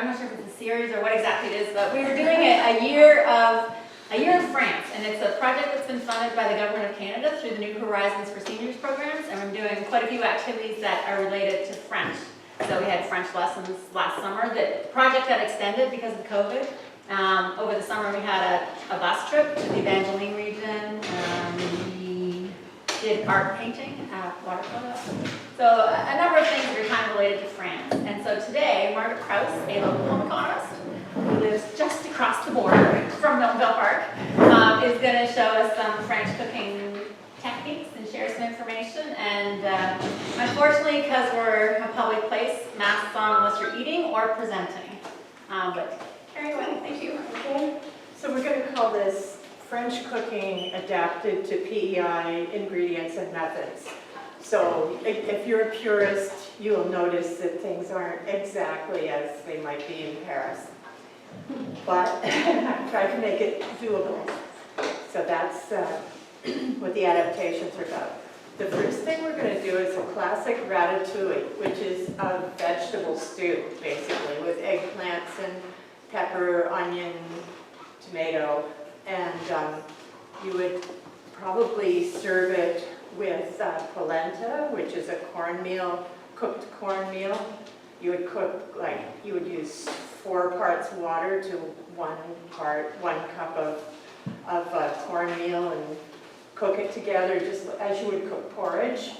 I'm not sure if it's a series or what exactly it is, but we were doing a year in France, and it's a project that's been funded by the Government of Canada through the New Horizons for Seniors programs, and we're doing quite a few activities that are related to French. So we had French lessons last summer. The project got extended because of COVID. Over the summer we had a bus trip to the Evangeline region. We did art painting, watercolor. So a number of things that are kind of related to France. And so today, Margaret Krause, a local home economist who lives just across the border from Melville Park, is going to show us some French cooking techniques and share some information. And unfortunately, because we're a public place, masks on unless you're eating or presenting. But carry away, thank you. Okay, so we're going to call this French Cooking Adapted to PEI Ingredients and Methods. So if you're a purist, you'll notice that things aren't exactly as they might be in Paris. But I tried to make it doable. So that's what the adaptations are about. The first thing we're going to do is a classic ratatouille, which is a vegetable stew, basically, with eggplants and pepper, onion, tomato, and you would probably serve it with polenta, which is a cornmeal, cooked cornmeal. You would use 4 parts water to 1 cup of cornmeal and cook it together just as you would cook porridge.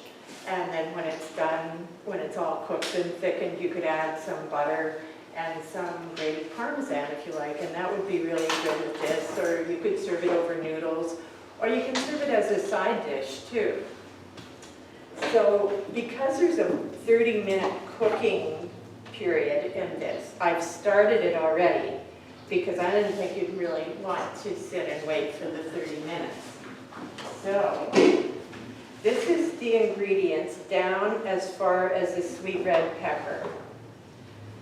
And then when it's done, when it's all cooked and thickened, you could add some butter and some grated Parmesan if you like, and that would be really good with this. Or you could serve it over noodles, or you can serve it as a side dish too. So because there's a 30-minute cooking period in this, I've started it already because I didn't think you'd really want to sit and wait for the 30 minutes. So this is the ingredients down as far as the sweet red pepper.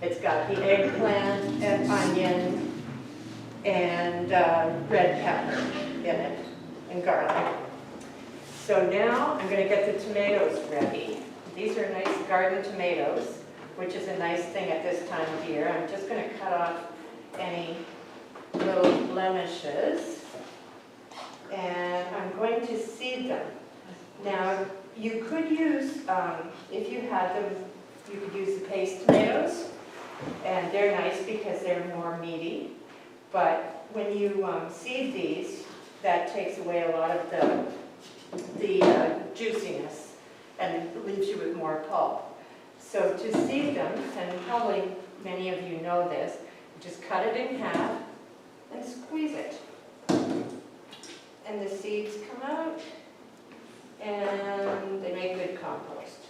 It's got the eggplant and onion and red pepper in it and garlic. So now I'm going to get the tomatoes ready. These are nice garden tomatoes, which is a nice thing at this time of year. I'm just going to cut off any little blemishes, and I'm going to seed them. Now, you could use, if you had them, you could use the paste tomatoes, and they're nice because they're more meaty. But when you seed these, that takes away a lot of the juiciness and leaves you with more pulp. So to seed them, and probably many of you know this, just cut it in half and squeeze it. And the seeds come out, and they make good compost.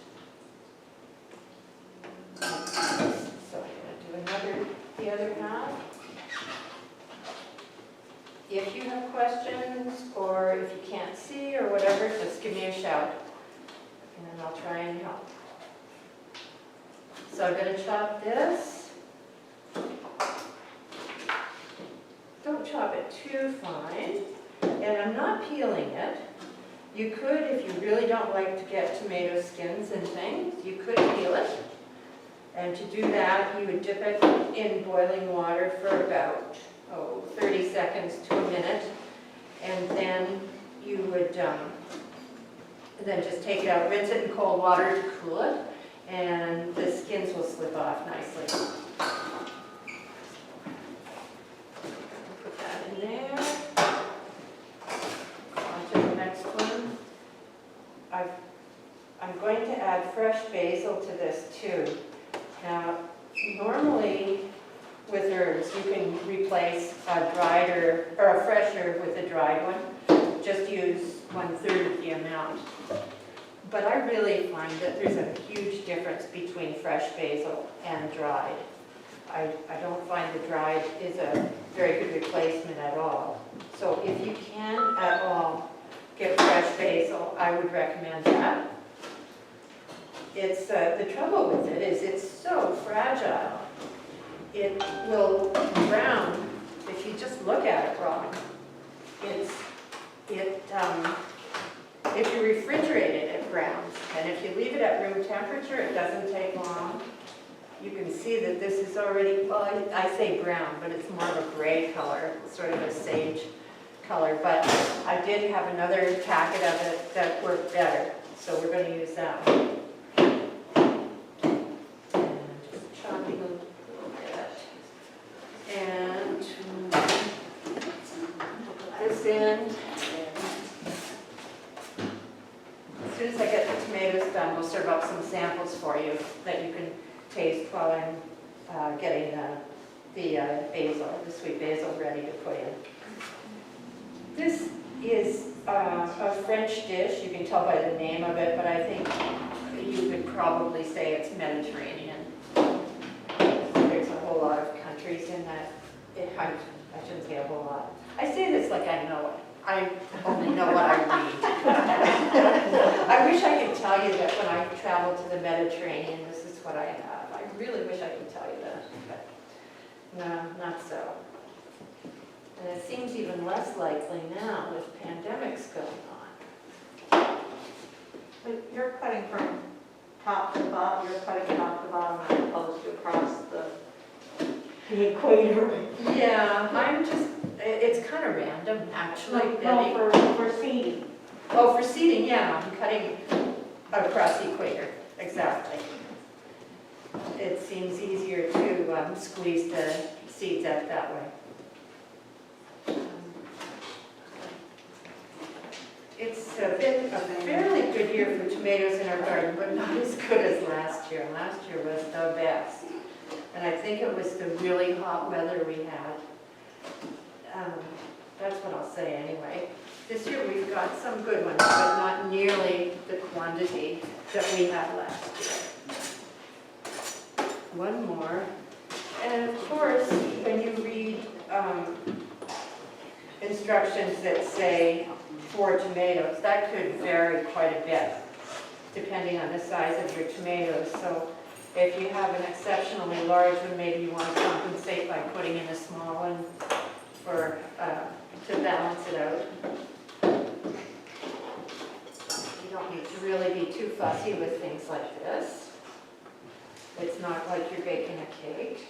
So I'm going to do the other half. If you have questions, or if you can't see, or whatever, just give me a shout, and then I'll try and help. So I'm going to chop this. Don't chop it too fine, and I'm not peeling it. You could, if you really don't like to get tomato skins and things, you could peel it. And to do that, you would dip it in boiling water for about 30 seconds to a minute, and then you would then just take it out, rinse it in cold water to cool it, and the skins will slip off nicely. Put that in there. On to the next one. I'm going to add fresh basil to this too. Now, normally with herbs, you can replace a dried herb, or a fresh herb with a dried one. Just use 1/3 of the amount. But I really find that there's a huge difference between fresh basil and dried. I don't find the dried is a very good replacement at all. So if you can at all get fresh basil, I would recommend that. It's the trouble with it is it's so fragile. It will brown if you just look at it wrong. If you refrigerate it, it browns, and if you leave it at room temperature, it doesn't take long. you can see that this is already, well, I say brown, but it's more of a gray color, sort of a sage color. But I did have another packet of it that worked better, so we're going to use that one. And just chopping a little bit. And put this in. As soon as I get the tomatoes done, we'll serve up some samples for you that you can taste while I'm getting the basil, the sweet basil ready to put in. This is a French dish. You can tell by the name of it, but I think you could probably say it's Mediterranean. There's a whole lot of countries in that. I shouldn't say a whole lot. I say this like I know it. I only know what I read. I wish I could tell you that when I travel to the Mediterranean, this is what I have. I really wish I could tell you that, but no, not so. And it seems even less likely now with pandemics going on. But you're cutting from top to bottom, you're cutting top to bottom as opposed to across the equator. Yeah, I'm just, it's kind of random, actually. No, for seeding. Oh, for seeding, yeah, I'm cutting across the equator, exactly. It seems easier to squeeze the seeds out that way. It's been a fairly good year for tomatoes in our garden, but not as good as last year. Last year was the best. And I think it was the really hot weather we had. That's what I'll say anyway. This year we've got some good ones, but not nearly the quantity that we had last year. One more. And of course, when you read instructions that say 4 tomatoes, that could vary quite a bit depending on the size of your tomatoes. So if you have an exceptionally large one, maybe you want to compensate by putting in a small one for to balance it out. You don't need to really be too fussy with things like this. It's not like you're baking a cake.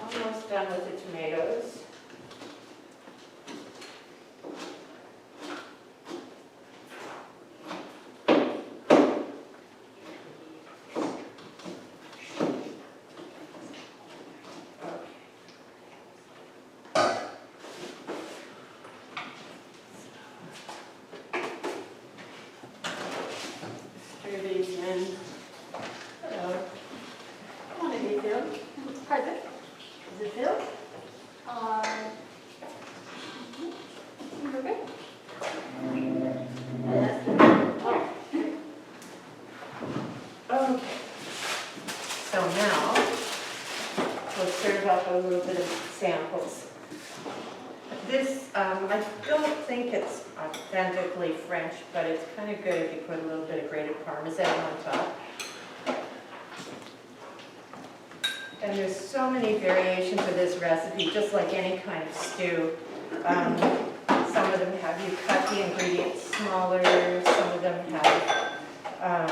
Almost done with the tomatoes. Stir these in. Hello. Want to be filled? Pardon? Is it filled? We're good. Okay. So now, we'll serve up a little bit of samples. This, I don't think it's authentically French, but it's kind of good if you put a little bit of grated Parmesan on top. And there's so many variations of this recipe, just like any kind of stew. Some of them have you cut the ingredients smaller, some of them have,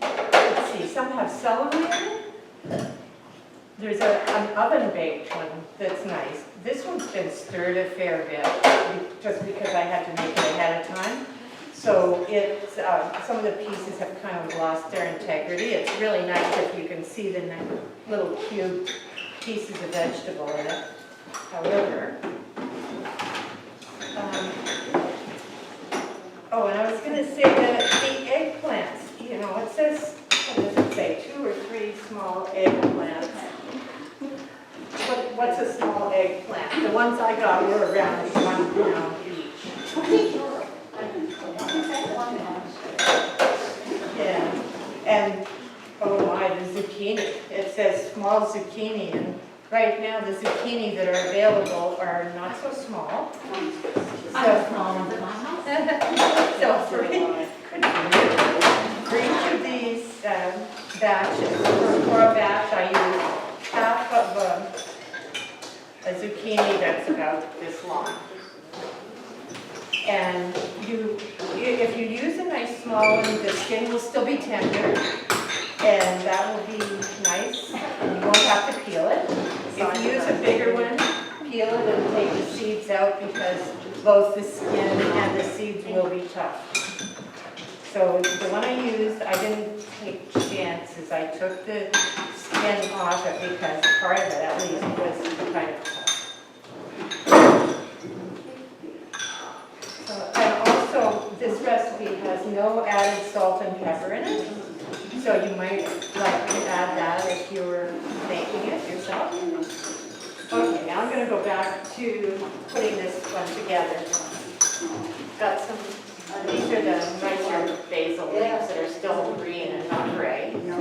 let's see, some have celery in it. There's an oven-baked one that's nice. This one's been stirred a fair bit, just because I had to make it ahead of time. So it's, some of the pieces have kind of lost their integrity. It's really nice if you can see the little cubed pieces of vegetable in it. However, oh, and I was going to say that the eggplants, you know, it says, what does it say, 2 or 3 small eggplants. What's a small eggplant? The ones I got were around 1 pound each. Yeah, and oh my, the zucchini. It says small zucchini, and right now the zucchini that are available are not so small. So for each of these batches, for a batch I use half of a zucchini zucchini that's about this long. And if you use a nice small one, the skin will still be tender, and that will be nice, and you won't have to peel it. If you use a bigger one, peel it and take the seeds out, because both the skin and the seeds will be tough. So the one I used, I didn't take chances. I took the skin off it because part of it at least was kind of tough. So, and also, this recipe has no added salt and pepper in it. So you might like to add that if you're making it yourself. Okay, now I'm going to go back to putting this one together. Got some. These are the nicer basil leaves that are still green and not gray. And then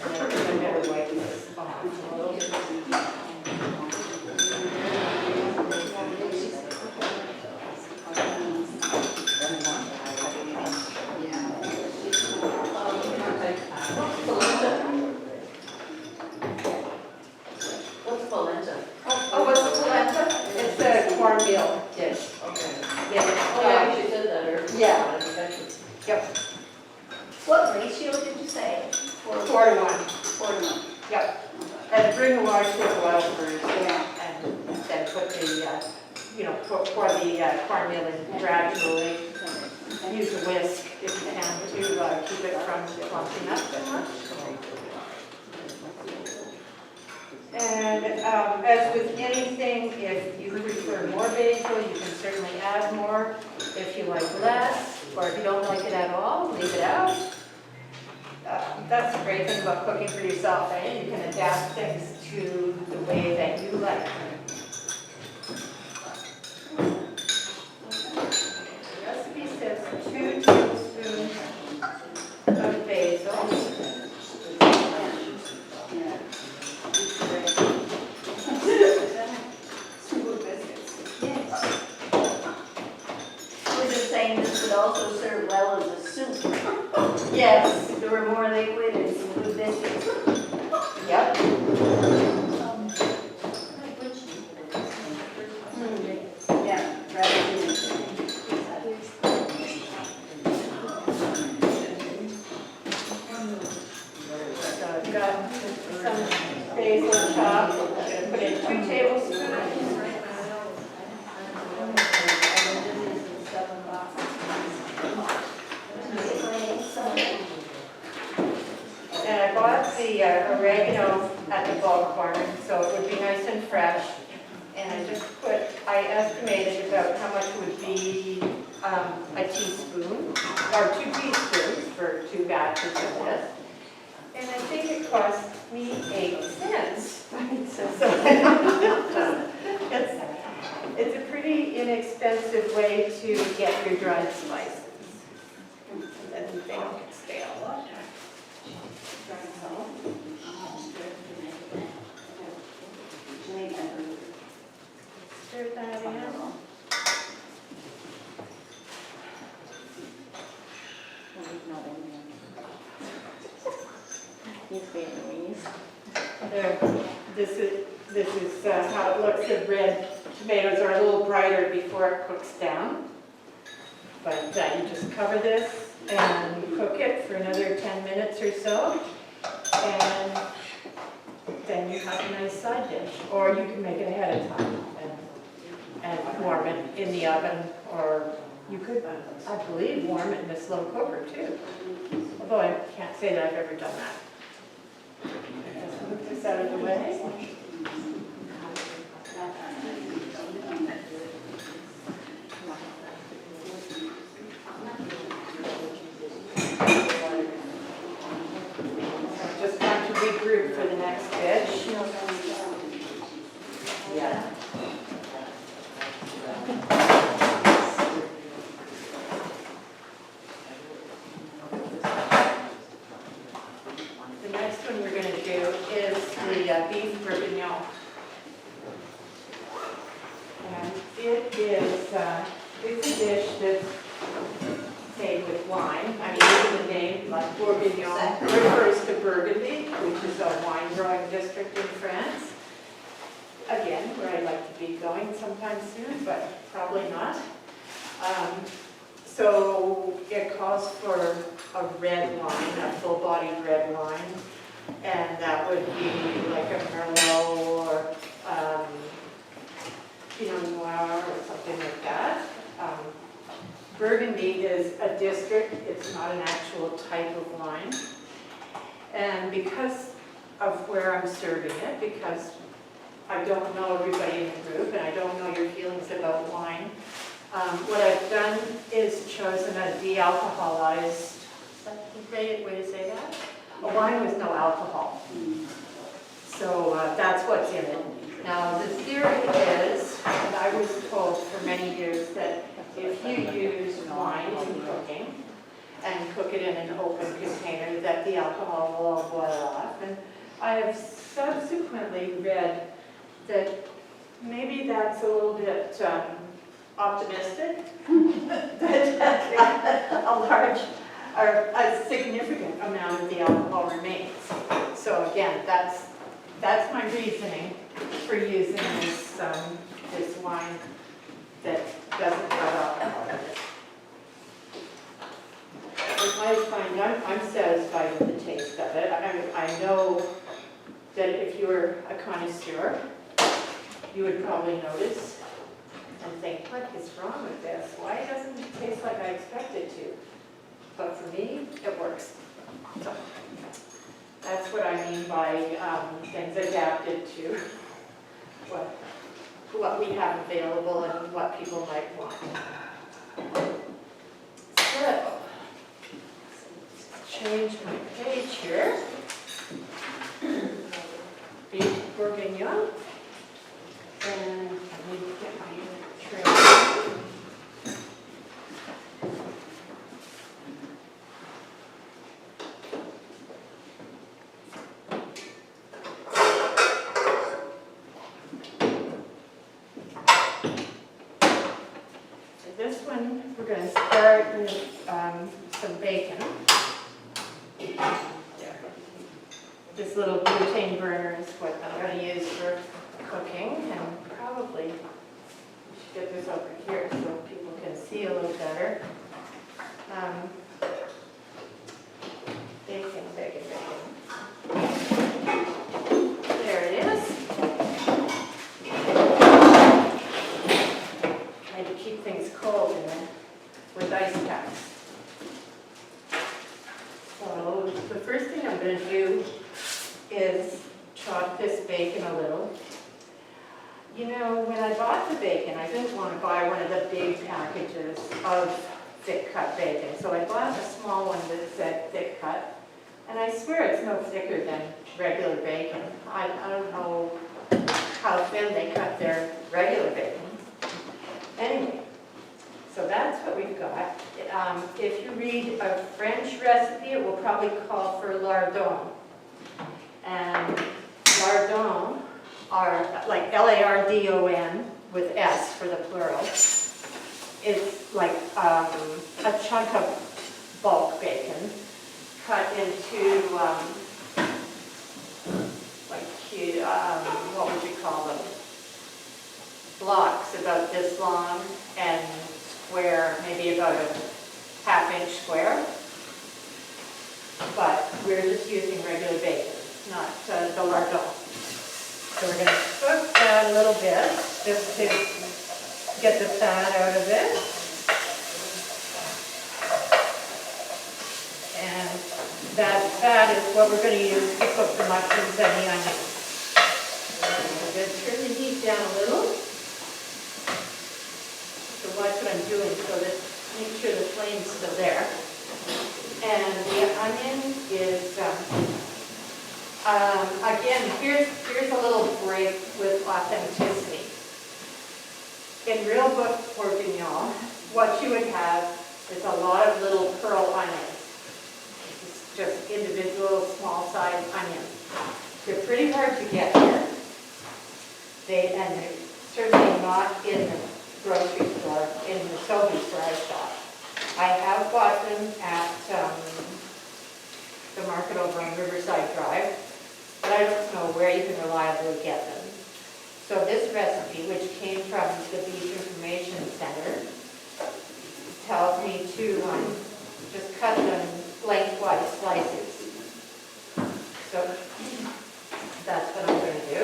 I'm going to wipe this off a little bit. What's polenta? Oh, what's polenta? It's a cornmeal dish. Okay. Yeah. You said that earlier. Yeah. Yep. What ratio did you say? 4 to 1. 4 to 1. Yep. And bring the water to a boil first. Yeah. And then put the, pour the cornmeal in gradually. Use a whisk if you can to keep it from clumping up that much. And as with anything, if you prefer more basil, you can certainly add more. If you like less, or if you don't like it at all, leave it out. That's the great thing about cooking for yourself, right? You can adapt things to the way that you like. The recipe says 2 tablespoons of basil. Was it saying this would also serve well as a soup? Yes. There were more liquid and some good biscuits. Yep. Yeah, ratatouille. So I've got some basil chopped. I'm going to put in 2 tablespoons. And I bought the oregano at the bulk barn, so it would be nice and fresh. And I estimated about how much would be a teaspoon, or 2 teaspoons for 2 batches of this. And I think it cost me 8 cents. So it's a pretty inexpensive way to get your dried spices. And then they don't get stale. Stir that in. There, this is how it looks. The red tomatoes are a little brighter before it cooks down. But you just cover this and cook it for another 10 minutes or so. And then you have a nice side dish. Or you can make it ahead of time and warm it in the oven. Or you could, I believe, warm it in a slow cooker too. Although I can't say that I've ever done that. Just move this out of the way. Just trying to regroup for the next dish. Yeah. The next one we're going to do is the beef bourguignon. And it is it's a dish that's made with wine. I mean, even the name, like bourguignon, refers to Burgundy, which is a wine growing district in France. Again, where I'd like to be going sometime soon, but probably not. So it calls for a red wine, a full-bodied red wine, and that would be like a Merlot or Pinot Noir or something like that. Burgundy is a district, it's not an actual type of wine. And because of where I'm serving it, because I don't know everybody in the group and I don't know your feelings about wine, what I've done is chosen a de-alcoholized, is that the great way to say that? A wine with no alcohol. So that's what's in it. Now the theory is, and I was told for many years, that if you use wine in cooking and cook it in an open container, that the alcohol will all boil off. And I have subsequently read that maybe that's a little bit optimistic, that a large or a significant amount of the alcohol remains. So again, that's my reasoning for using this this wine that doesn't have alcohol in it. I find I'm satisfied with the taste of it. I know that if you were a connoisseur, you would probably notice and think, what is wrong with this? Why doesn't it taste like I expected to? But for me, it works. So that's what I mean by things adapted to what we have available and what people might want. So, change my page here. Beef bourguignon. And I need to get my tray. This one, we're going to start with some bacon. This little butane burner is what I'm going to use for cooking, and probably we should get this over here so people can see a little better. Bacon, bacon, bacon. There it is. Trying to keep things cold in there with ice packs. So the first thing I'm going to do is chop this bacon a little. You know, when I bought the bacon, I didn't want to buy one of the big packages of thick cut bacon. So I bought a small one that said thick cut. And I swear it's no thicker than regular bacon. I don't know how thin they cut their regular bacon. Anyway, so that's what we've got. If you read a French recipe, it will probably call for lardons. And lardons are like Lardon with S for the plural. It's like a chunk of bulk bacon cut into what would you call them? Blocks about this long and square, maybe about a half-inch square. But we're just using regular bacon, not the lardon. So we're going to cook that a little bit, just to get the fat out of it. And that fat is what we're going to use to cook the mushrooms and the onions. I'm going to turn the heat down a little. So watch what I'm doing so that make sure the flame's still there. And the onion is, again, here's a little break with authenticity. In real bourguignon, what you would have is a lot of little pearl onions. It's just individual small-sized onions. They're pretty hard to get here. And they're certainly not in the grocery store, in the Sobeys store I shop. I have bought them at the market over on Riverside Drive, but I don't know where you can reliably get them. So this recipe, which came from the Beef Information Center, tells me to just cut them lengthwise slices. So that's what I'm going to do.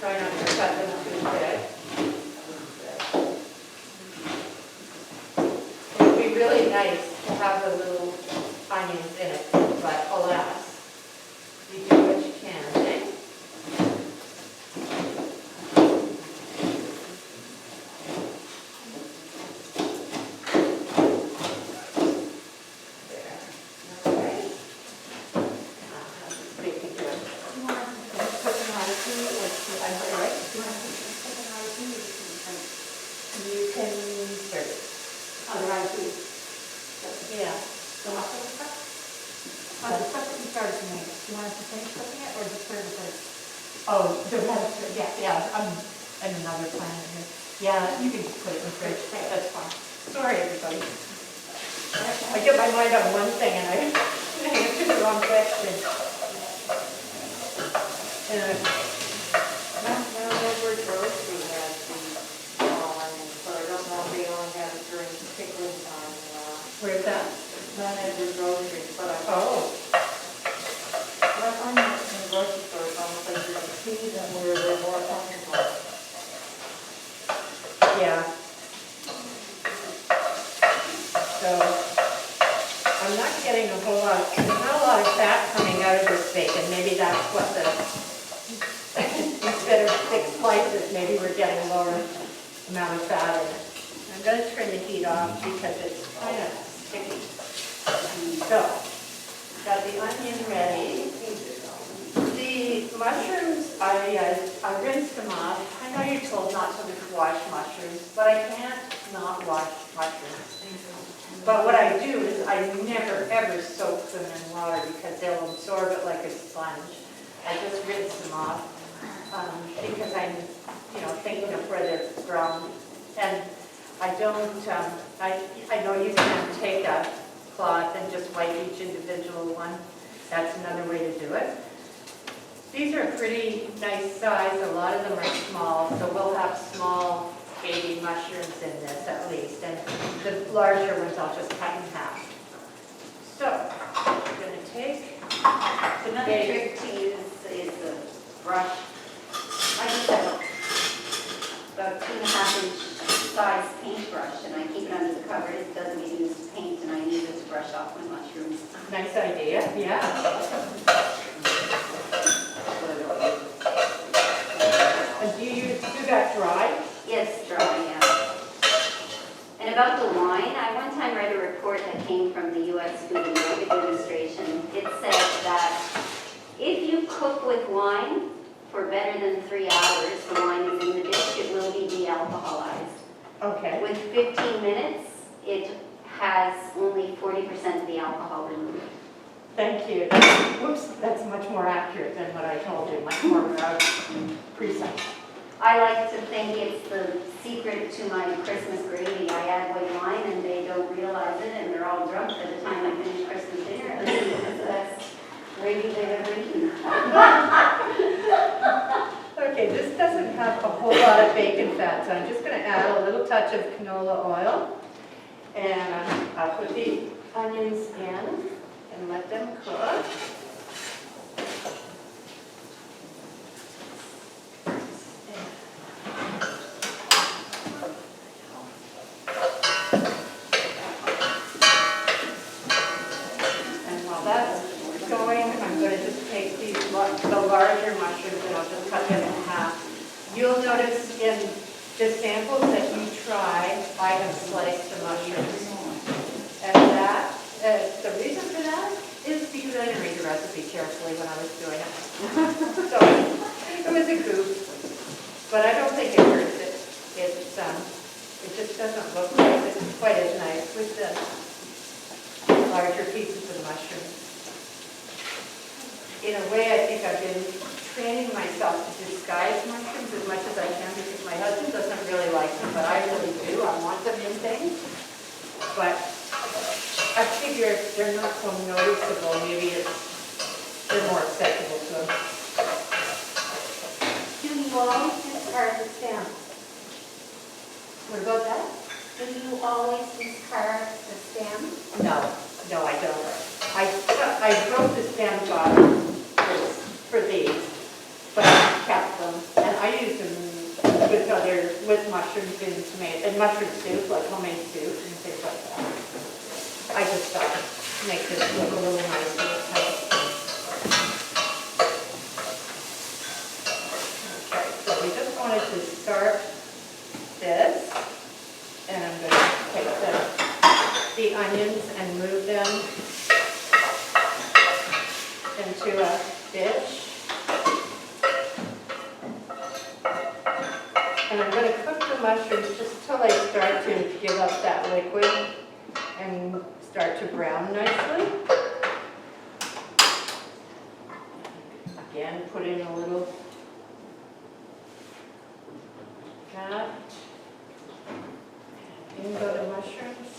Try not to cut them too thick. It would be really nice to have the little onions in it, but alas, you do what you can, eh? You can serve it. Otherwise, we, Yeah. the mushroom stuff? The stuff that you started to make, do you want us to finish cooking it or just serve it first? Oh, the rest, yeah, I'm in another planet here. Yeah, you can just put it in the fridge, that's fine. Sorry, everybody. I get my mind on one thing and I answer the wrong question. No, Edward Grocery has the onions, but I don't know if they only have it during pickling time. Where's that? Not Edward Grocery, but I Oh, like onions in the grocery store, it's almost like you're in season where they're more plentiful. yeah. So, I'm not getting a whole lot, there's not a lot of fat coming out of this bacon. Maybe that's what the, instead of 6 slices, maybe we're getting a lower amount of fat in it. I'm going to turn the heat off because it's kind of sticky. So, got the onion ready. The mushrooms, I rinsed them off. I know you're told not to wash mushrooms, but I can't not wash mushrooms. But what I do is I never ever soak them in water because they'll absorb it like a sponge. I just rinse them off because I'm, thinking of where they're grown. And I don't, I know you can take a cloth and just wipe each individual one. That's another way to do it. These are pretty nice size. A lot of them are small, so we'll have small baby mushrooms in this at least. And the larger ones I'll just cut in half. So, I'm going to take Another trick to use is the brush. I just have about 2.5-inch size paintbrush, and I keep it under the cupboard. It doesn't get used to paint, and I use it to brush off my mushrooms. nice idea, yeah. And do you do that dry? Yes, dry, yeah. And about the wine, I one time read a report that came from the U.S. Food and Drug Administration. It said that if you cook with wine for better than 3 hours, the wine is in the dish, it will be de-alcoholized. Okay. With 15 minutes, it has only 40% of the alcohol removed. Thank you. Whoops, that's much more accurate than what I told you, much more precise. I like to think it's the secret to my Christmas gravy. I add white wine and they don't realize it and they're all drunk by the time I finish Christmas dinner. And it's the best gravy they've ever eaten. Okay, this doesn't have a whole lot of bacon fat, so I'm just going to add a little touch of canola oil. And I'll put the onions in and let them cook. And while that's going, I'm going to just take the larger mushrooms and I'll just cut them in half. You'll notice in the samples that you try, I have sliced the mushrooms. And that, the reason for that is because I didn't read the recipe carefully when I was doing it. So it was a goof, but I don't think it hurts it. It just doesn't look quite as nice with the larger pieces of mushroom. In a way, I think I've been training myself to disguise mushrooms as much as I can because my husband doesn't really like them, but I really do. I want them in things. But I figure they're not so noticeable. Maybe they're more acceptable to them. you always discard the stems? What about that? Do you always discard the stems? No, I don't. I broke the stems off for these, but I kept them, and I use them with mushrooms in tomato, and mushroom soup, like homemade soup and things like that. I just thought it makes it look a little nicer. Okay, so we just wanted to start this, and I'm going to take the onions and move them into a dish. And I'm going to cook the mushrooms just till they start to give up that liquid and start to brown nicely. Again, put in a little that. In go the mushrooms.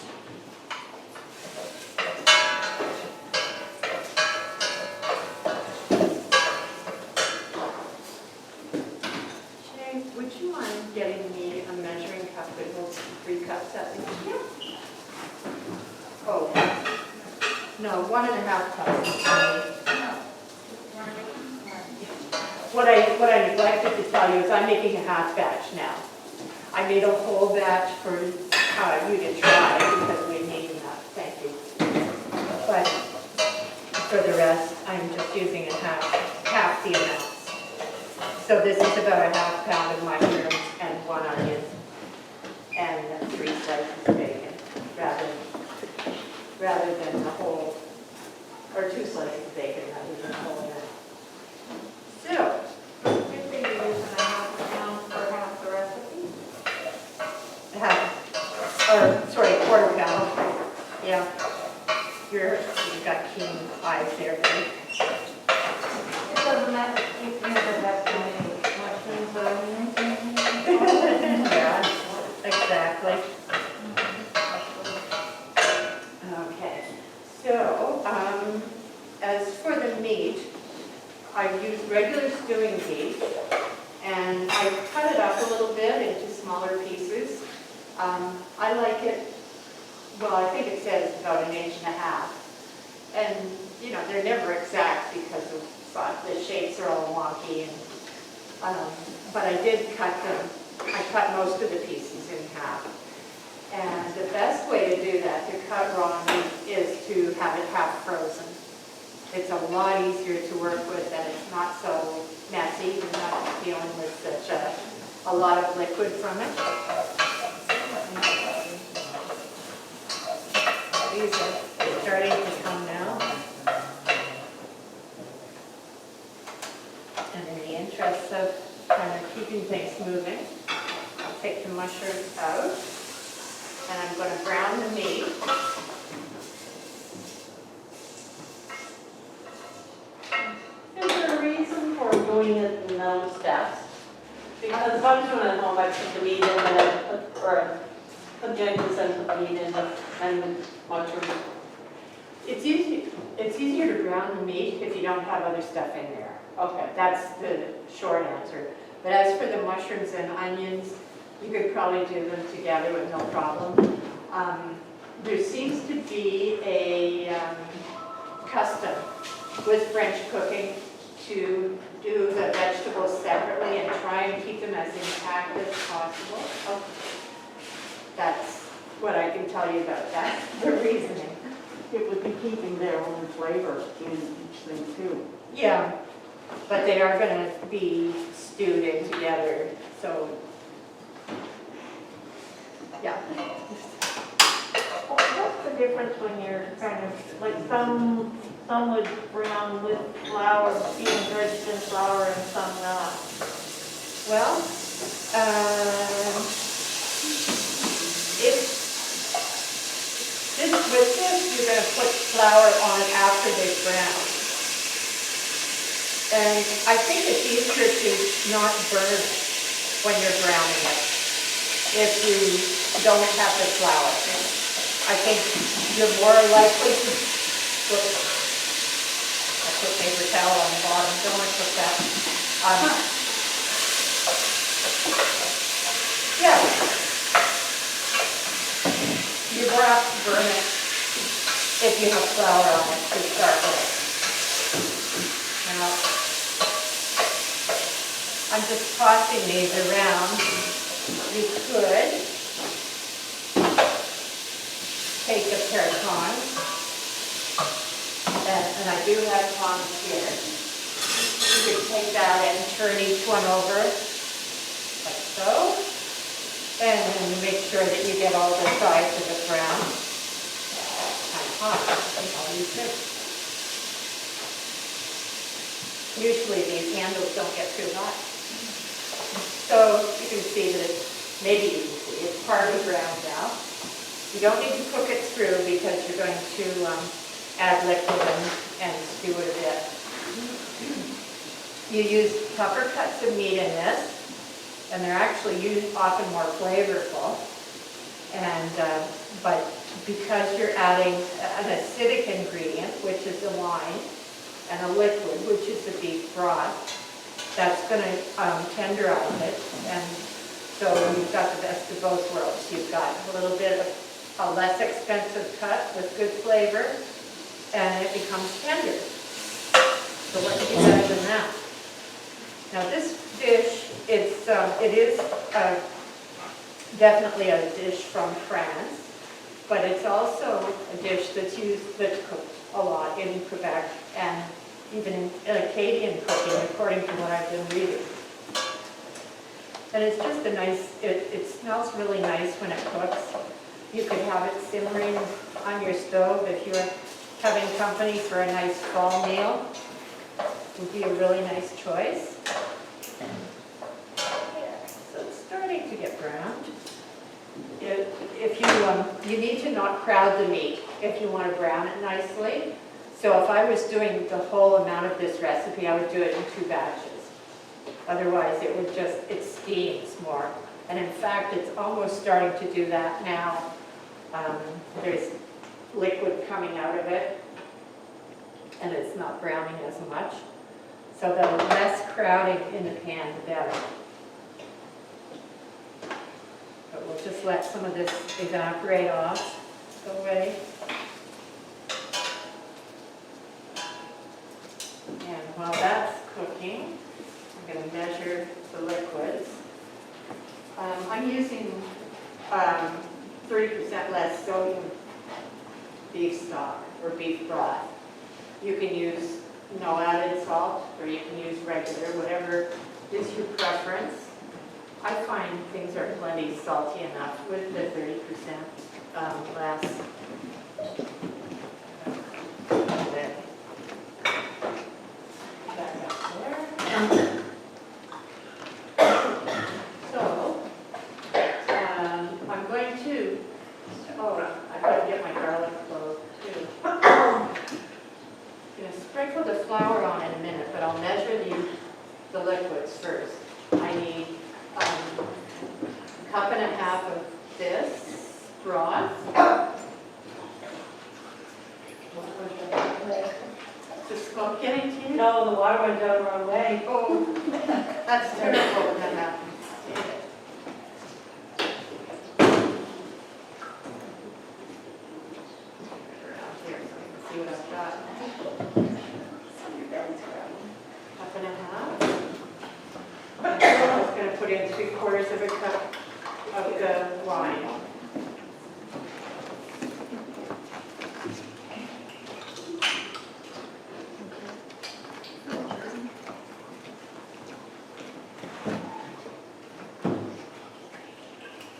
Jay, would you mind getting me a measuring cup that holds 3 cups at least? Yeah. Oh, no, 1.5 cups. What I neglected to tell you is I'm making a half batch now. I made a whole batch for you to try because we need enough, thank you. But for the rest, I'm just using half the amount. So this is about a ½ pound of mushrooms and 1 onion and 3 slices of bacon, rather than the whole, or 2 slices of bacon rather than the whole. So, You think you're using a half a pound for half the recipe? quarter pound. Yeah. You've got keen eyes there, babe. It doesn't matter, you can never have too many mushrooms or anything. Yeah, exactly. Okay. So, as for the meat, I use regular stewing beef, and I cut it up a little bit into smaller pieces. I like it, well, I think it says about 1.5 inches. And, you know, they're never exact because the shapes are all wonky. But I did cut them, I cut most of the pieces in half. And the best way to do that, to cut raw meat, is to have it half frozen. It's a lot easier to work with, and it's not so messy. You're not dealing with such a lot of liquid from it. These are starting to come now. And in the interest of kind of keeping things moving, I'll take the mushrooms out, and I'm going to brown the meat. Is there a reason for doing it in those steps? Because if I was doing it at home, I'd put the meat in and then put the onions and put the meat in and the mushrooms. It's easier to brown the meat if you don't have other stuff in there. Okay. That's the short answer. But as for the mushrooms and onions, you could probably do them together with no problem. There seems to be a custom with French cooking to do the vegetables separately and try and keep them as intact as possible. That's what I can tell you about that, the reasoning. It would be keeping their own flavor in each thing too. Yeah, but they are going to be stewed in together, so, yeah. What's the difference when you're kind of, like some would brown with flour, being drenched in flour, and some not? Well, with this, you're going to put flour on it after they've browned. And I think it's easier to not burn it when you're browning it if you don't have the flour. I think you're more likely to put, I put paper towel on the bottom, don't want to put that. Yeah. You're going to have to burn it if you have flour on it to start with. Now, I'm just tossing these around. You could take a pair of tongs, and I do have tongs here. You could take that and turn each one over, like so. And make sure that you get all the sides of it brown. Kind of hot, I'll use this. Usually these handles don't get too hot. So you can see that it's, maybe you can see, it's partly browned now. You don't need to cook it through because you're going to add liquid and stew it a bit. You use tougher cuts of meat in this, and they're actually often more flavorful. And but because you're adding an acidic ingredient, which is a wine, and a liquid, which is the beef broth, that's going to tenderize it. And so you've got the best of both worlds. You've got a little bit of a less expensive cut with good flavor, and it becomes tender. So what could be better than that? Now this dish, it is definitely a dish from France, but it's also a dish that's cooked a lot in Quebec and even in Acadian cooking, according to what I've been reading. And it's just a nice, it smells really nice when it cooks. You could have it simmering on your stove if you're having company for a nice fall meal. It would be a really nice choice. So it's starting to get browned. If you need to not crowd the meat if you want to brown it nicely. So if I was doing the whole amount of this recipe, I would do it in 2 batches. Otherwise, it steams more. And in fact, it's almost starting to do that now. There's liquid coming out of it, and it's not browning as much. So the less crowding in the pan, the better. But we'll just let some of this evaporate off, go away. And while that's cooking, I'm going to measure the liquids. I'm using 30% less sodium beef stock or beef broth. You can use no added salt, or you can use regular, whatever is your preference. I find things are plenty salty enough with the 30% less. Back up there. So, I'm going to, I've got to get my garlic clove too. I'm going to sprinkle the flour on in a minute, but I'll measure the liquids first. I need a cup and a half of this broth. Is the smoke getting to you? No, the water went down the wrong way. Oh, that's terrible when that happens. Around here so I can see what I've got. Cup and a half. I'm just going to put in 3/4 of a cup of the wine.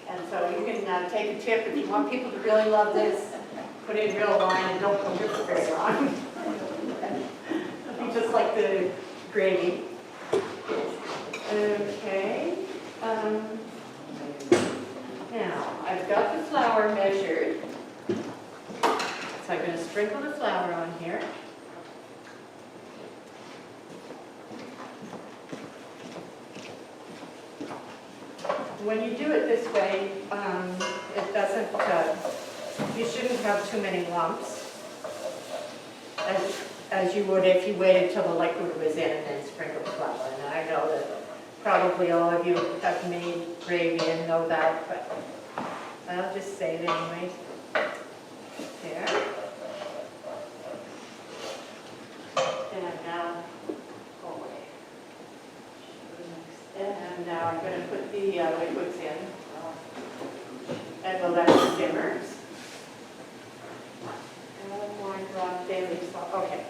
And so you can take a tip if you want people to really love this, put in real wine and don't cook it for very long. It'll be just like the gravy. Okay. Now, I've got the flour measured. So I'm going to sprinkle the flour on here. When you do it this way, it doesn't, you shouldn't have too many lumps, as you would if you waited till the liquid was in and then sprinkled flour. And I know that probably all of you have made gravy and know that, but I'll just say it anyway. There. And now, go away. And now I'm going to put the liquids in. And we'll let it simmer. And more drop bay leaf salt. Okay.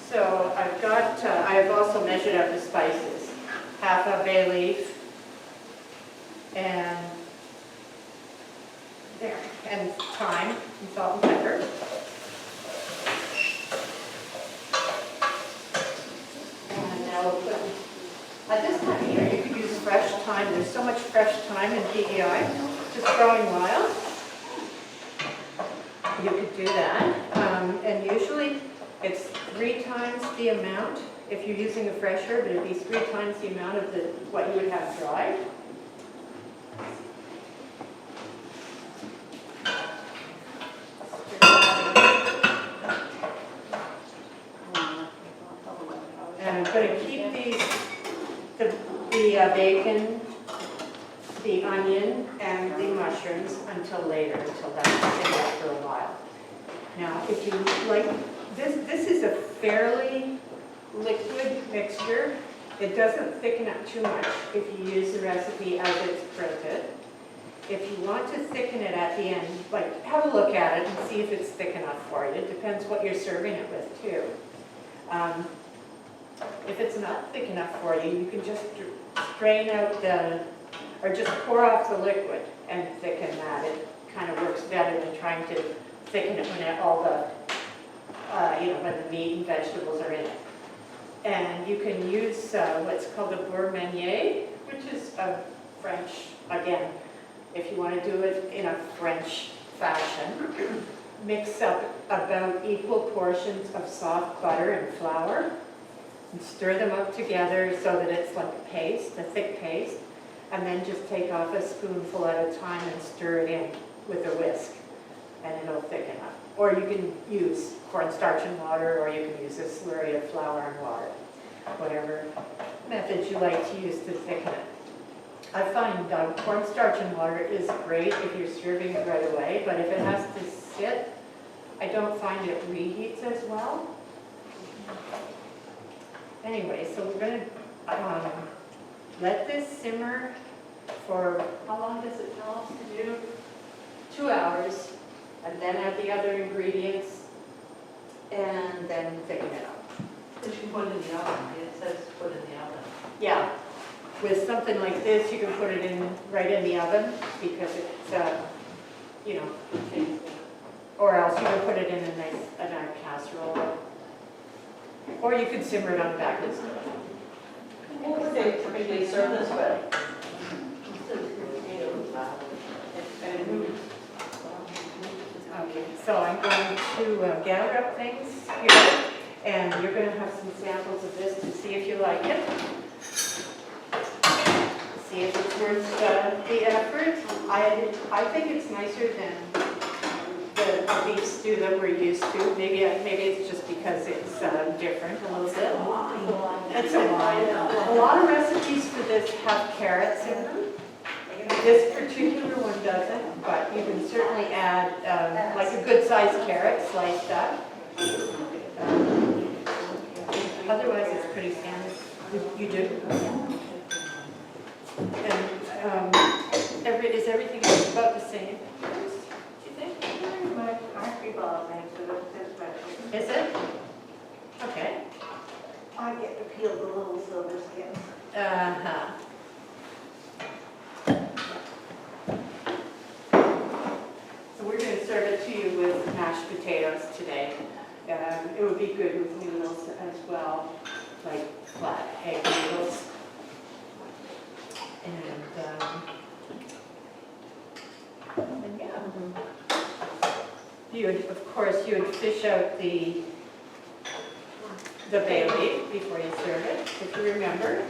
So I've got, I've also measured out the spices. Half a bay leaf. And there. And thyme and salt and pepper. And now we'll put, at this time of year, you could use fresh thyme. There's so much fresh thyme in PEI, just growing wild. You could do that. And usually it's 3 times the amount. If you're using a fresh herb, it'd be 3 times the amount of what you would have dried. And I'm going to keep the bacon, the onion, and the mushrooms until later, until that's simmered for a while. Now, if you like, this is a fairly liquid mixture. It doesn't thicken up too much if you use the recipe as it's printed. If you want to thicken it at the end, like have a look at it and see if it's thick enough for you. It depends what you're serving it with too. If it's not thick enough for you, you can just strain out or just pour off the liquid and thicken that. It kind of works better than trying to thicken it when all the, when the meat and vegetables are in it. And you can use what's called a beurre meunier, which is a French, again, if you want to do it in a French fashion, mix up about equal portions of soft butter and flour and stir them up together so that it's like a paste, a thick paste, and then just take off a spoonful at a time and stir it in with a whisk, and it'll thicken up. Or you can use cornstarch and water, or you can use a slurry of flour and water, whatever method you like to use to thicken it. I find cornstarch and water is great if you're serving it right away, but if it has to sit, I don't find it reheats as well. Anyway, so we're going to let this simmer for, how long does it tell us to do? 2 hours, and then add the other ingredients, and then thicken it up. But you can put it in the oven, right? It says put in the oven. Yeah, with something like this, you can put it in right in the oven because it's, or else you can put it in a casserole, or you could simmer it on the back of the stove. What would they typically serve this with? Okay, so I'm going to gather up things here, and you're going to have some samples of this to see if you like it. See if it's worth the effort. I think it's nicer than the beef stew that we're used to. Maybe it's just because it's different a little bit. It's a wine. A lot of recipes for this have carrots in them. This particular one doesn't, but you can certainly add like a good-sized carrot sliced up. Otherwise, it's pretty standard. You do? And is everything about the same? Do you think? Is it? Okay. I get to peel the little silver skins. Uh-huh. So we're going to serve it to you with mashed potatoes today. It would be good with noodles as well, like flat egg noodles. And yeah. Of course, you would fish out the bay leaf before you serve it, if you remember.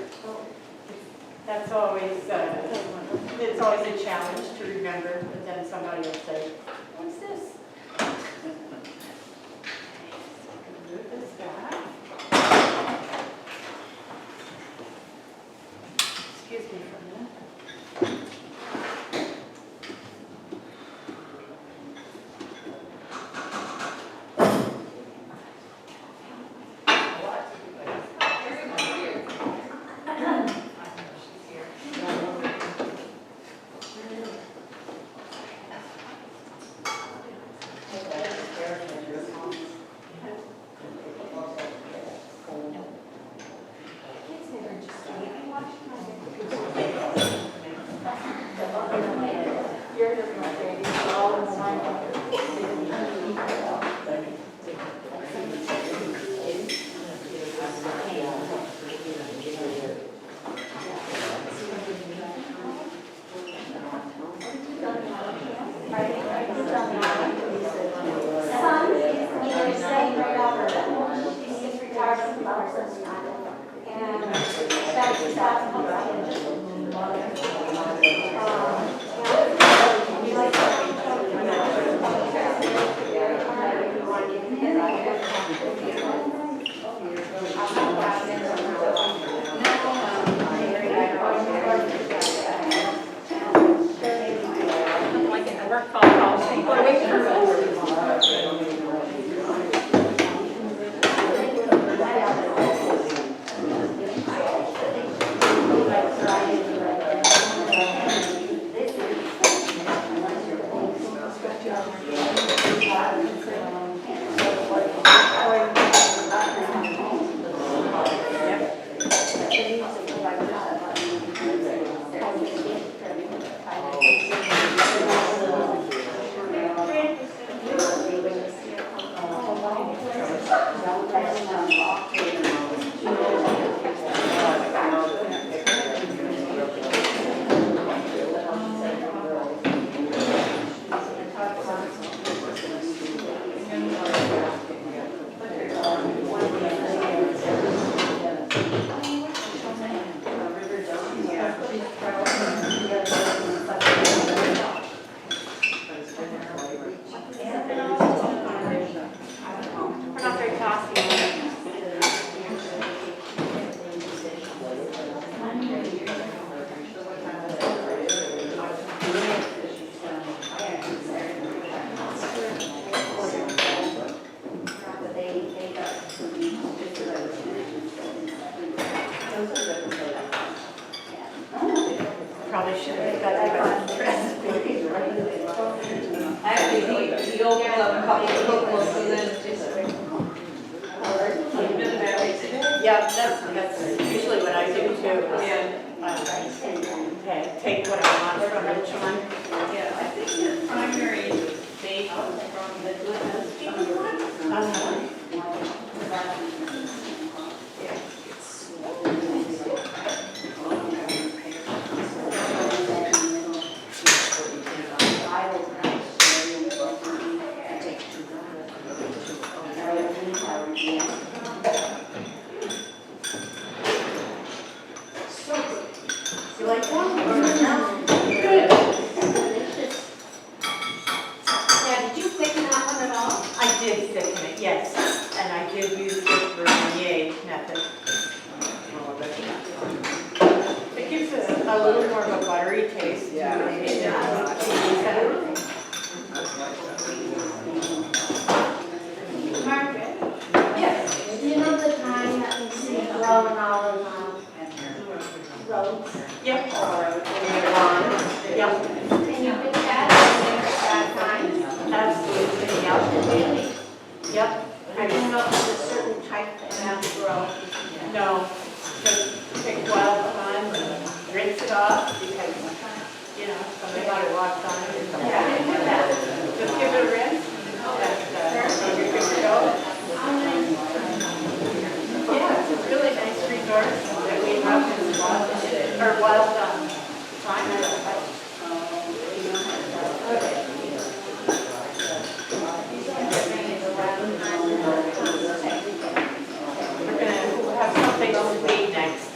That's always, it's always a challenge to remember, but then somebody will say, what's this? Move this back. We're not very classy. Probably should have got the recipe. Actually, he opened up a couple of cookbooks and then just. Yeah, that's usually what I do too. Yeah. Okay, take what I want from each one. Yeah, I think the primary date from the good housekeeping one. You like that? Good. Yeah, did you thicken that one at all? I did thicken it, yes, and I did use the Bernier method. It gives it a little more of a buttery taste. Margaret, Yes. do you know the time that we see growing olive roads? Yep. Yep, Can you pick that at times? absolutely, yep. Really? Yep. I didn't know if there's a certain type that have to grow. No, just pick wild thyme and rinse it off because, you know, somebody might have walked on it or something. Just give it a rinse and you're good to go. Yeah, it's a really nice resource that we have in wild thyme. We're gonna have something sweet next.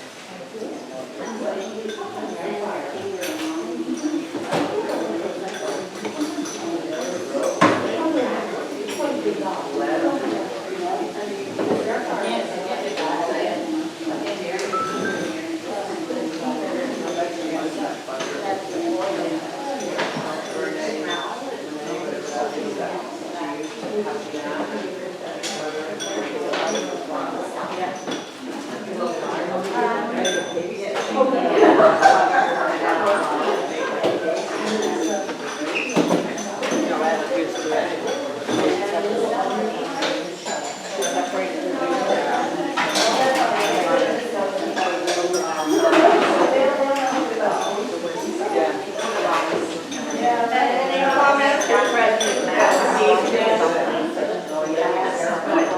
Any comments or questions?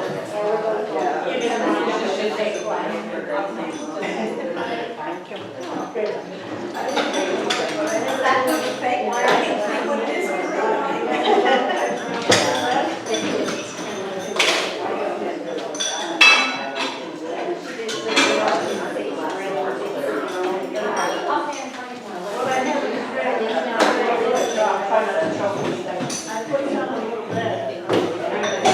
You didn't want to take one. Is that the fake one? I think what it is. Well, I have it ready. I put it on a little bit.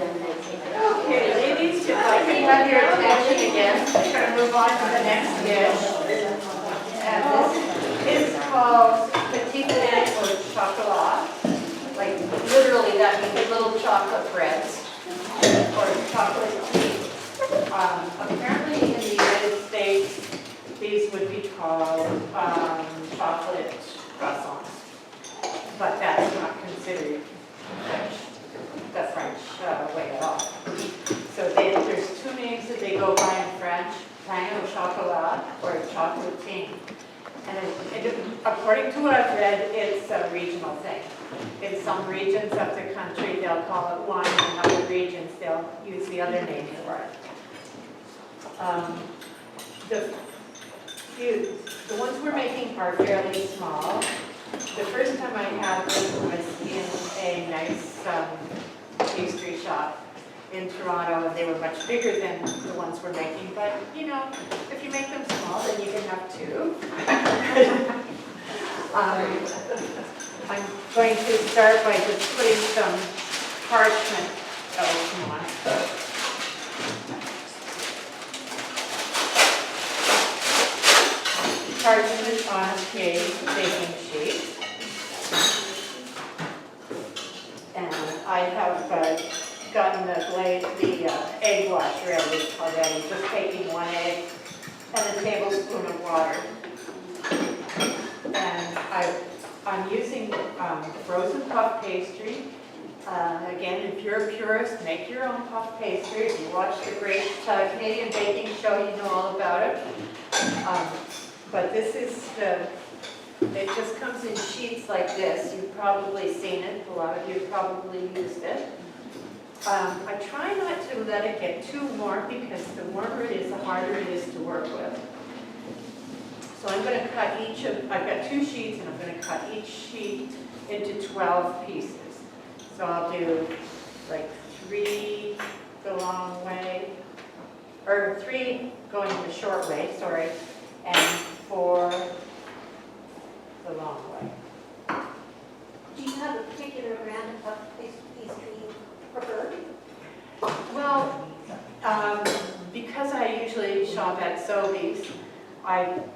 Okay, ladies, if I can have your attention again, we're going to move on to the next dish. And this is called chocolate breads or chocolate tea. Apparently in the United States, these would be called chocolate croissants, but that's not considered French, the French way at all. So there's two names that they go by in French, pain au chocolat or chocolatine. And according to what I've read, it's a regional thing. In some regions of the country, they'll call it one, and in other regions, they'll use the other name for it. The ones we're making are fairly small. The first time I had them was in a nice pastry shop in Toronto, and they were much bigger than the ones we're making. But, you know, if you make them small, then you can have two. I'm going to start by just putting some parchment. Oh, come on. Parchment on a baking sheet. And I have gotten the egg wash ready already, just taking 1 egg and a tablespoon of water. And I'm using frozen puff pastry. Again, if you're a purist, make your own puff pastry. If you watch the great Canadian baking show, you know all about it. But this is it just comes in sheets like this. You've probably seen it. A lot of you have probably used it. I try not to let it get too warm because the warmer it is, the harder it is to work with. So I'm going to cut I've got 2 sheets, and I'm going to cut each sheet into 12 pieces. So I'll do like 3 the long way, or 3 going the short way, sorry, and 4 the long way. Do you have a particular brand of puff pastry you prefer? Well, because I usually shop at Sobeys,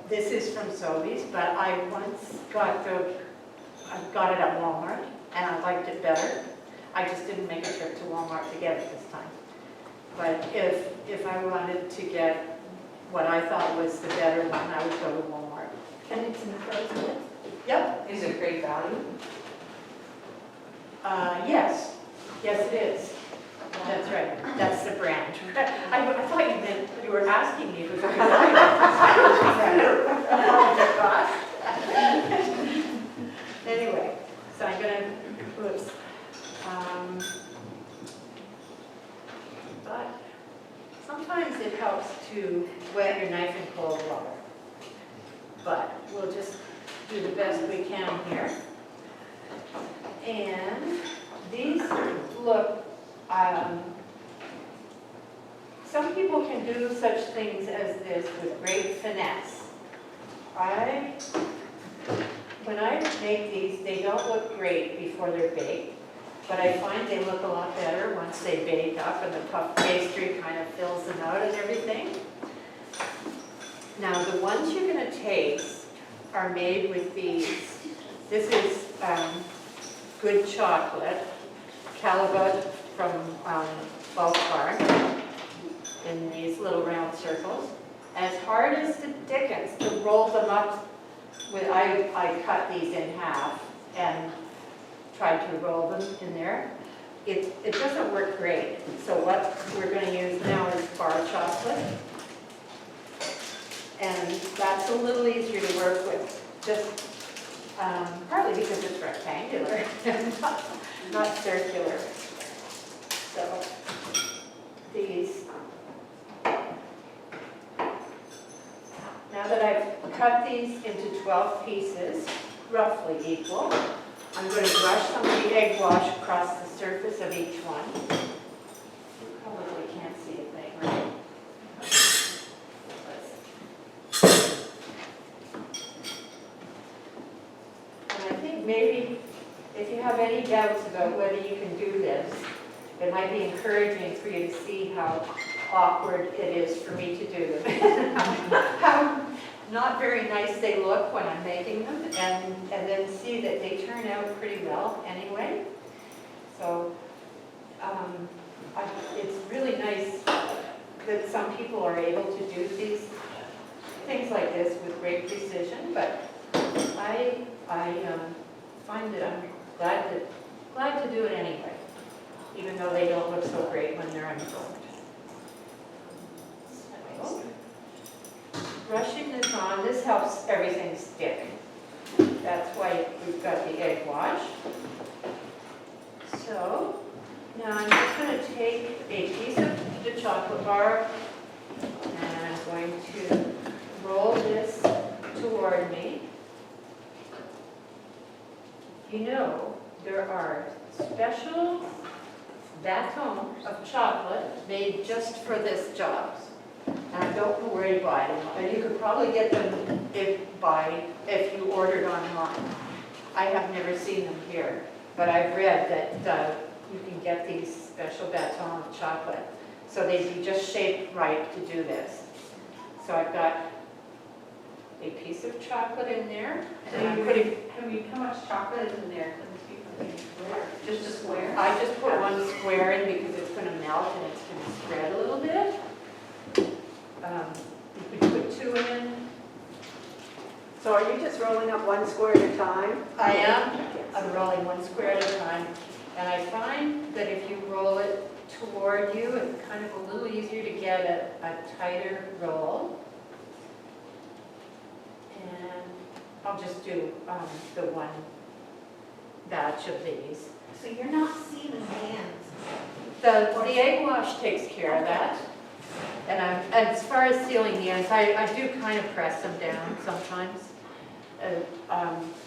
this is from Sobeys, but I once got it at Walmart, and I liked it better. I just didn't make a trip to Walmart to get it this time. But if I wanted to get what I thought was the better one, I would go to Walmart. And it's in the frozen. Yep. Is it great value? Yes. Yes, it is. That's right. That's the brand. I thought you meant you were asking me if it was a good Anyway, so I'm going to, whoops. But sometimes it helps to wet your knife in cold water. But we'll just do the best we can here. And these look, some people can do such things as this with great finesse. When I make these, they don't look great before they're baked, but I find they look a lot better once they bake up and the puff pastry kind of fills them out and everything. Now, the ones you're going to taste are made with these. This is good chocolate, Callebaut from Boeuf Farm, in these little round circles. As hard as the dickens to roll them up with, I cut these in half and tried to roll them in there. It doesn't work great. So what we're going to use now is bar chocolate. And that's a little easier to work with, just partly because it's rectangular, not circular. So these, now that I've cut these into 12 pieces, roughly equal, I'm going to brush some of the egg wash across the surface of each one. You probably can't see a thing, right? And I think maybe if you have any doubts about whether you can do this, it might be encouraging for you to see how awkward it is for me to do them. How not very nice they look when I'm making them, and then see that they turn out pretty well anyway. So it's really nice that some people are able to do these things like this with great precision, but I find that I'm glad to do it anyway, even though they don't look so great when they're unfolded. So, brushing this on, this helps everything stick. That's why we've got the egg wash. So, now I'm just going to take a piece of the chocolate bar and I'm going to roll this toward me. You know, there are special batons of chocolate made just for this job. And I don't know where you buy them, but you could probably get them if you ordered online. I have never seen them here, but I've read that you can get these special batons of chocolate. So they'd be just shaped right to do this. So I've got a piece of chocolate in there. And I'm putting, How much chocolate is in there? Just a square? I just put one square in because it's going to melt and it's going to spread a little bit. You could put two in. So are you just rolling up one square at a time? I am. I'm rolling one square at a time. And I find that if you roll it toward you, it's kind of a little easier to get a tighter roll. And I'll just do the one batch of these. So you're not sealing hands. The egg wash takes care of that. And as far as sealing the ends, I do kind of press them down sometimes.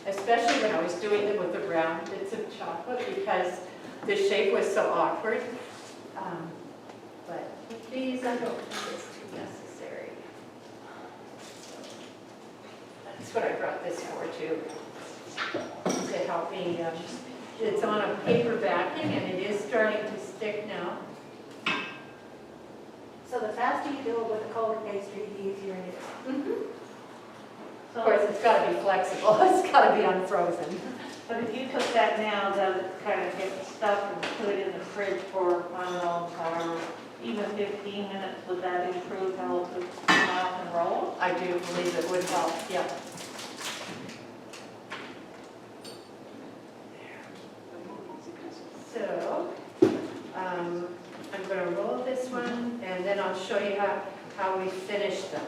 Especially when I was doing it with the brown bits of chocolate because the shape was so awkward. But with these, I don't think it's too necessary. That's what I brought this for too, to help me. It's on a paper backing and it is starting to stick now. So the faster you do it with a cold pastry, the easier it is. Of course, it's got to be flexible. It's got to be unfrozen. But if you took that now, that would kind of get stuck and put it in the fridge for, I don't know, or even 15 minutes, would that improve how it would come out and roll? I do believe it would help, yeah. So, I'm going to roll this one, and then I'll show you how we finish them,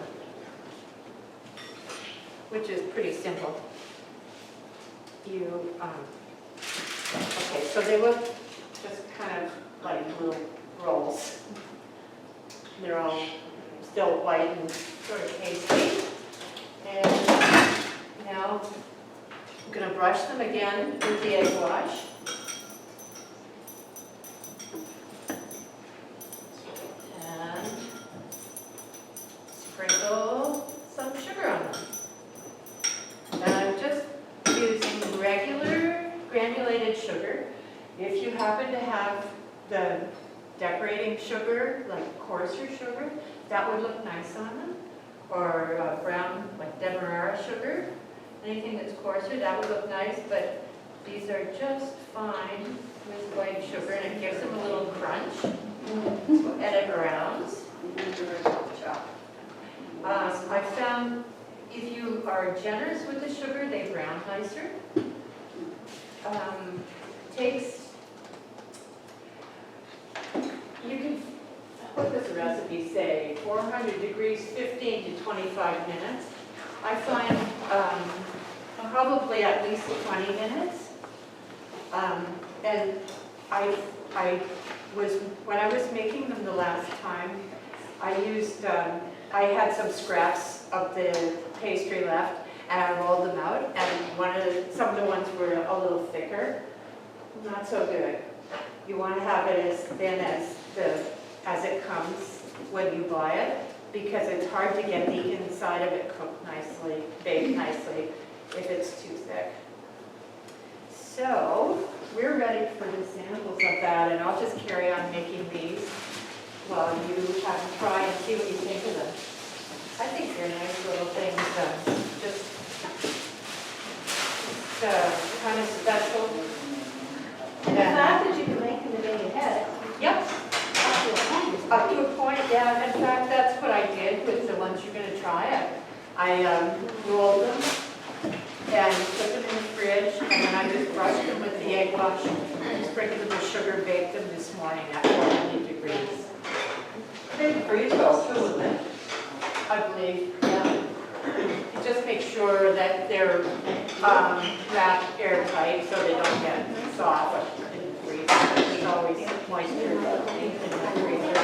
which is pretty simple. Okay, so they look just kind of like little rolls. They're all still white and sort of pasty. And now I'm going to brush them again with the egg wash. And sprinkle some sugar on them. And I'm just using regular granulated sugar. If you happen to have the decorating sugar, like coarser sugar, that would look nice on them. Or brown, like demerara sugar, anything that's coarser, that would look nice, but these are just fine with white sugar, and it gives them a little crunch. And it browns. I found if you are generous with the sugar, they brown nicer. You can, what does the recipe say? 400 degrees, 15 to 25 minutes. I find probably at least 20 minutes. And when I was making them the last time, I used, I had some scraps of the pastry left, and I rolled them out, and some of the ones were a little thicker. Not so good. You want to have it as thin as it comes when you buy it, because it's hard to get the inside of it cooked nicely, baked nicely, if it's too thick. So, we're ready for the samples of that, and I'll just carry on making these while you have them try and see what you think of them. I think they're nice little things, just kind of special. And the fact that you can make them the day ahead, Up to a point, yeah, in fact, that's what I did with the ones you're gonna try. I rolled them and put them in the fridge, and then I just brushed them with the egg wash, sprinkled them with sugar, baked them this morning at 400 degrees. They freeze well too, wouldn't it? I believe, yeah. You just make sure that they're wrapped airtight so they don't get soft and freeze. There's always moisture in the freezer.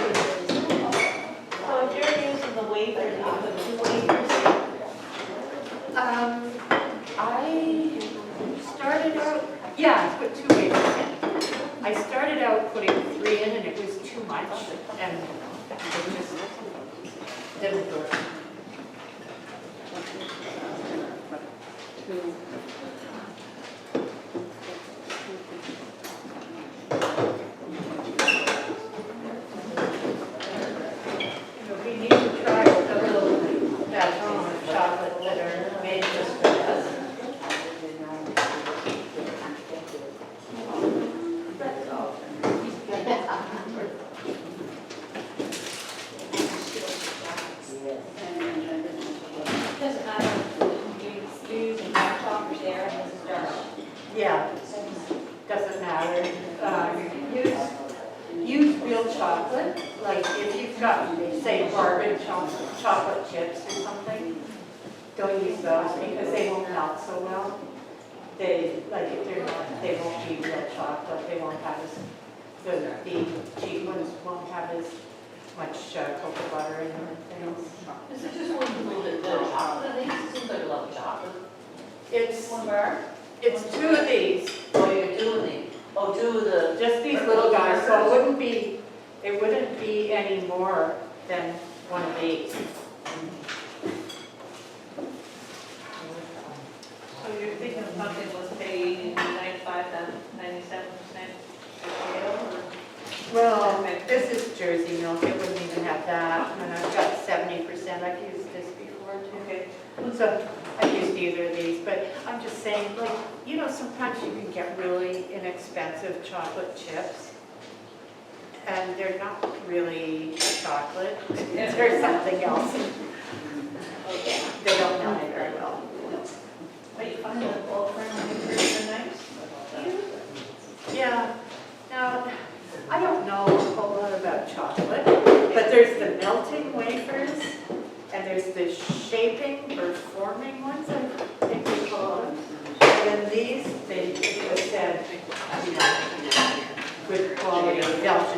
So if you're using the wafers, you put 2 wafers. I started out, yeah, I put 2 wafers in. I started out putting 3 in and it was too much and it just didn't work. We need to try a little batch of chocolate that are made just for us. Doesn't matter if you use a black top or there and it's dark. Yeah, doesn't matter. Use real chocolate, like if you've got, say, barbecue chocolate chips or something, don't use those because they won't melt so well. They, like if they're not, they won't be real chocolate, they won't have as, the cheap ones won't have as much cocoa butter in them and things. Is it just one little bit of chocolate? I think it seems like a lot of chocolate. It's, One bar? it's 2 of these. Oh, you're doing the, oh, 2 of the. Just these little guys, so it wouldn't be any more than one of these. So you're thinking something was paying 95 to 97% scale or? Well, this is Jersey milk, it wouldn't even have that, and I've got 70%, I've used this before too. Okay. So I've used either of these, but I'm just saying, like, you know, sometimes you can get really inexpensive chocolate chips, and they're not really chocolate, they're something else. They don't melt very well. But you find that all friendly wafers are nice? Yeah, now, I don't know a whole lot about chocolate, but there's the melting wafers, and there's the shaping or forming ones, I think they call them. And then these, they just said, you know, good quality Belgian